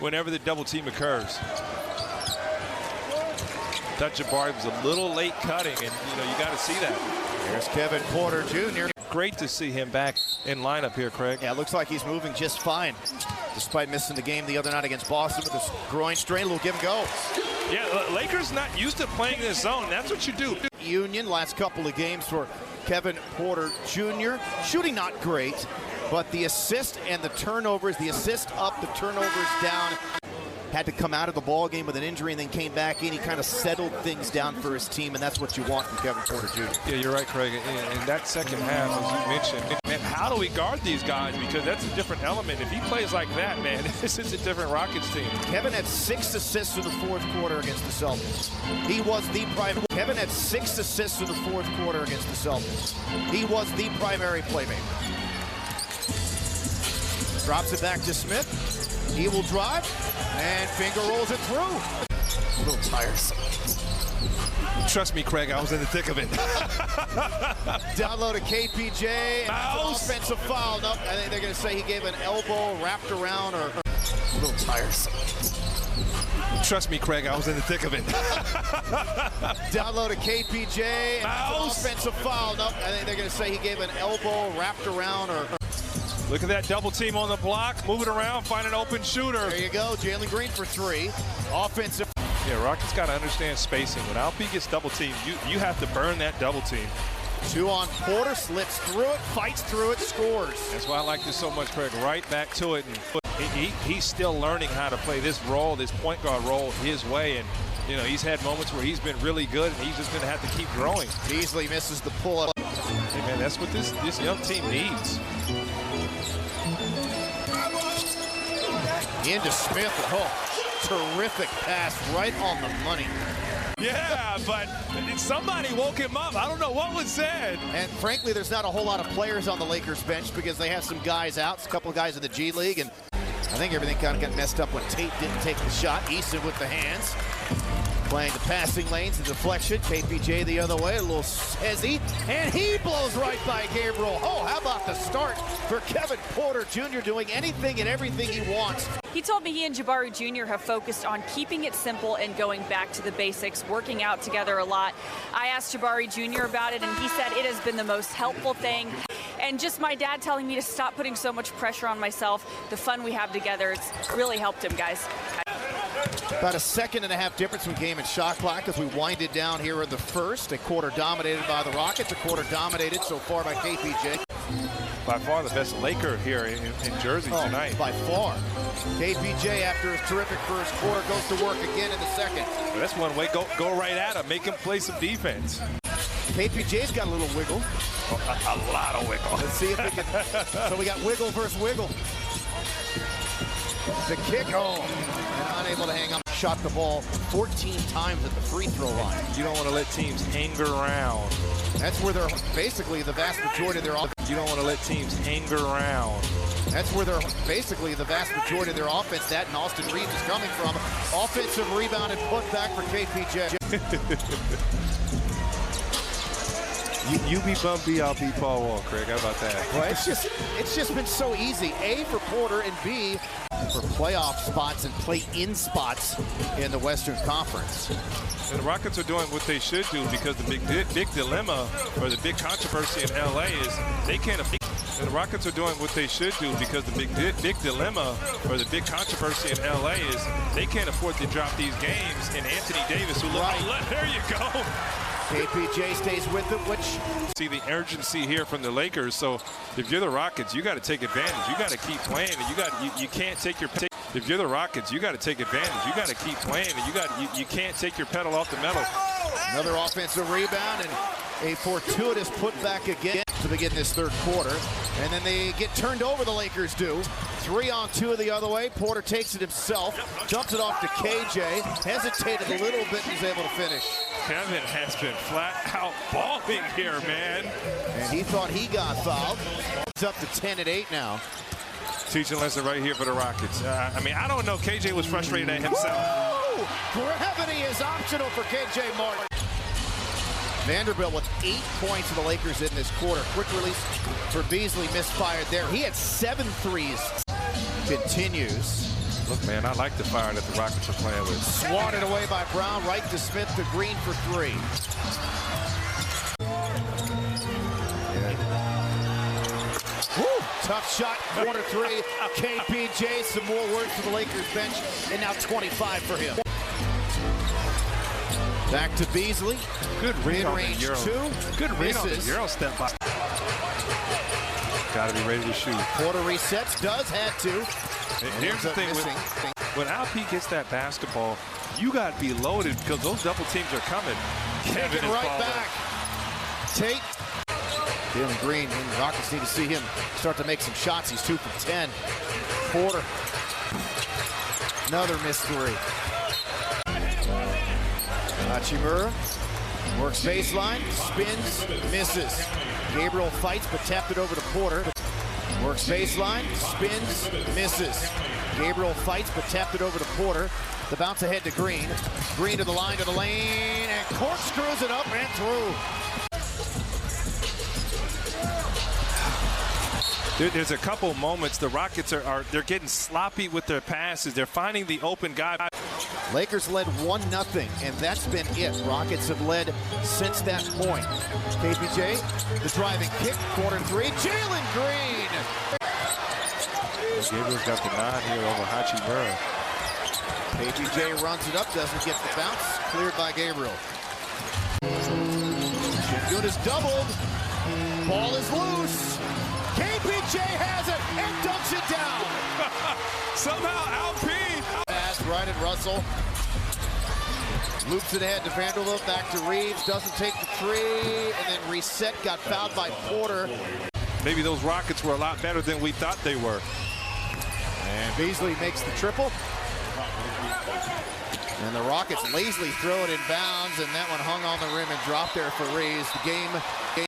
whenever the double team occurs. Thought Jabari was a little late cutting, and you got to see that. Here's Kevin Porter Jr. Great to see him back in lineup here, Craig. Yeah, it looks like he's moving just fine, despite missing the game the other night against Boston with a groin strain. A little give and go. Yeah, Lakers not used to playing this zone. That's what you do. Union last couple of games for Kevin Porter Jr. Shooting not great, but the assist and the turnovers, the assist up, the turnovers down. Had to come out of the ball game with an injury and then came back in. He kind of settled things down for his team, and that's what you want from Kevin Porter Jr. Yeah, you're right, Craig. In that second half, as you mentioned, man, how do we guard these guys? Because that's a different element. If he plays like that, man, this is a different Rockets team. Kevin had 6 assists in the fourth quarter against the Celtics. He was the primary. Kevin had 6 assists in the fourth quarter against the Celtics. He was the primary playmaker. Drops it back to Smith. He will drive and finger rolls it through. A little tiresome. Trust me, Craig, I was in the thick of it. Down low to KPJ. Offensive foul. Nope, I think they're going to say he gave an elbow wrapped around or a little tiresome. Trust me, Craig, I was in the thick of it. Down low to KPJ. Offensive foul. Nope, I think they're going to say he gave an elbow wrapped around or... Look at that double team on the block, moving around, find an open shooter. There you go, Jalen Green for 3. Offensive. Yeah, Rockets got to understand spacing. When Alpi gets double teamed, you have to burn that double team. 2 on Porter, slips through it, fights through it, scores. That's why I like this so much, Craig. Right back to it. And he's still learning how to play this role, this point guard role his way. And, he's had moments where he's been really good, and he's just going to have to keep growing. Beasley misses the pull-up. Hey, man, that's what this young team needs. Into Smith. Oh, terrific pass right on the money. Yeah, but somebody woke him up. I don't know what was said. And frankly, there's not a whole lot of players on the Lakers bench because they have some guys out, a couple of guys in the G League, and I think everything kind of got messed up when Tate didn't take the shot. Easton with the hands. Playing the passing lanes, the deflection. KPJ the other way, a little hezzy, and he blows right by Gabriel. Oh, how about the start for Kevin Porter Jr. doing anything and everything he wants. He told me he and Jabari Jr. have focused on keeping it simple and going back to the basics, working out together a lot. I asked Jabari Jr. about it, and he said it has been the most helpful thing. And just my dad telling me to stop putting so much pressure on myself, the fun we have together, it's really helped him, guys. About a 1.5 second difference from game and shot clock as we wind it down here in the first. A quarter dominated by the Rockets, a quarter dominated so far by KPJ. By far the best Laker here in Jersey tonight. By far. KPJ, after his terrific first quarter, goes to work again in the second. Well, that's one way. Go right at him. Make him play some defense. KPJ's got a little wiggle. A lot of wiggle. Let's see if we can. So we got wiggle versus wiggle. The kick home, and unable to hang on. Shot the ball 14 times at the free throw line. You don't want to let teams hang around. That's where they're basically the vast majority of their offense. You don't want to let teams hang around. That's where they're basically the vast majority of their offense. That and Austin Reeves is coming from. Offensive rebound and put back for KPJ. You be Bumpy, I'll be Paul Wall, Craig. How about that? Well, it's just been so easy. A for Porter and B for playoff spots and play-in spots in the Western Conference. And the Rockets are doing what they should do because the big dilemma or the big controversy in LA is they can't afford. And the Rockets are doing what they should do because the big dilemma or the big controversy in LA is they can't afford to drop these games. And Anthony Davis, who there you go. KPJ stays with it, which see the urgency here from the Lakers. So if you're the Rockets, you got to take advantage. You got to keep playing, and you can't take your. If you're the Rockets, you got to take advantage. You got to keep playing, and you can't take your pedal off the metal. Another offensive rebound and a fortuitous putback again to begin this third quarter, and then they get turned over. The Lakers do 3-on-2 the other way. Porter takes it himself, dumps it off to KJ, hesitated a little bit, and is able to finish. Kevin has been flat out balling here, man. And he thought he got fouled. It's up to 10-8 now. Teaching lesson right here for the Rockets. I mean, I don't know. KJ was frustrated at himself. Woo! Gravity is optional for KJ Martin. Vanderbilt with 8 points for the Lakers in this quarter. Quick release for Beasley, misfired there. He had 7 threes. Continues. Look, man, I like the fire that the Rockets are playing with. Swatted away by Brown, right to Smith to Green for three. Woo, tough shot, corner three. KPJ, some more work for the Lakers bench, and now 25 for him. Back to Beasley. Good read on the Mid-range Euro. two. Good read on the Misses. Euro step by. Got to be ready to shoot. Quarter resets, does have to. And here's the thing, when Alp gets that basketball, you got to be loaded because those double teams are coming. Kevin Kevin is right balling. back. Tate. Jalen Green, and the Rockets need to see him start to make some shots. He's 2 for 10. Porter. Another missed three. Hachimura works baseline, spins, misses. Gabriel fights, but tapped it over to Porter. Works baseline, spins, misses. Gabriel fights, but tapped it over to Porter. The bounce ahead to Green. Green to the line, to the lane, and corkscrews it up and through. There's a couple moments the Rockets they're getting sloppy with their passes. They're finding the open guy. Lakers led 1-0, and that's been it. Rockets have led since that point. KPJ, the driving kick, corner three, Jalen Green. Gabriel's got the nod here over Hachimura. KPJ runs it up, doesn't get the bounce, cleared by Gabriel. Good is doubled, ball is loose. KPJ has it and dunks it down. Somehow Alpine. Pass right at Russell. Loops it ahead to Vanderbilt, back to Reeves, doesn't take the three, and then reset, got fouled by Porter. Maybe those Rockets were a lot better than we thought they were. And Beasley makes the triple. And the Rockets lazily throw it in bounds, and that one hung on the rim and dropped there for Reeves. The game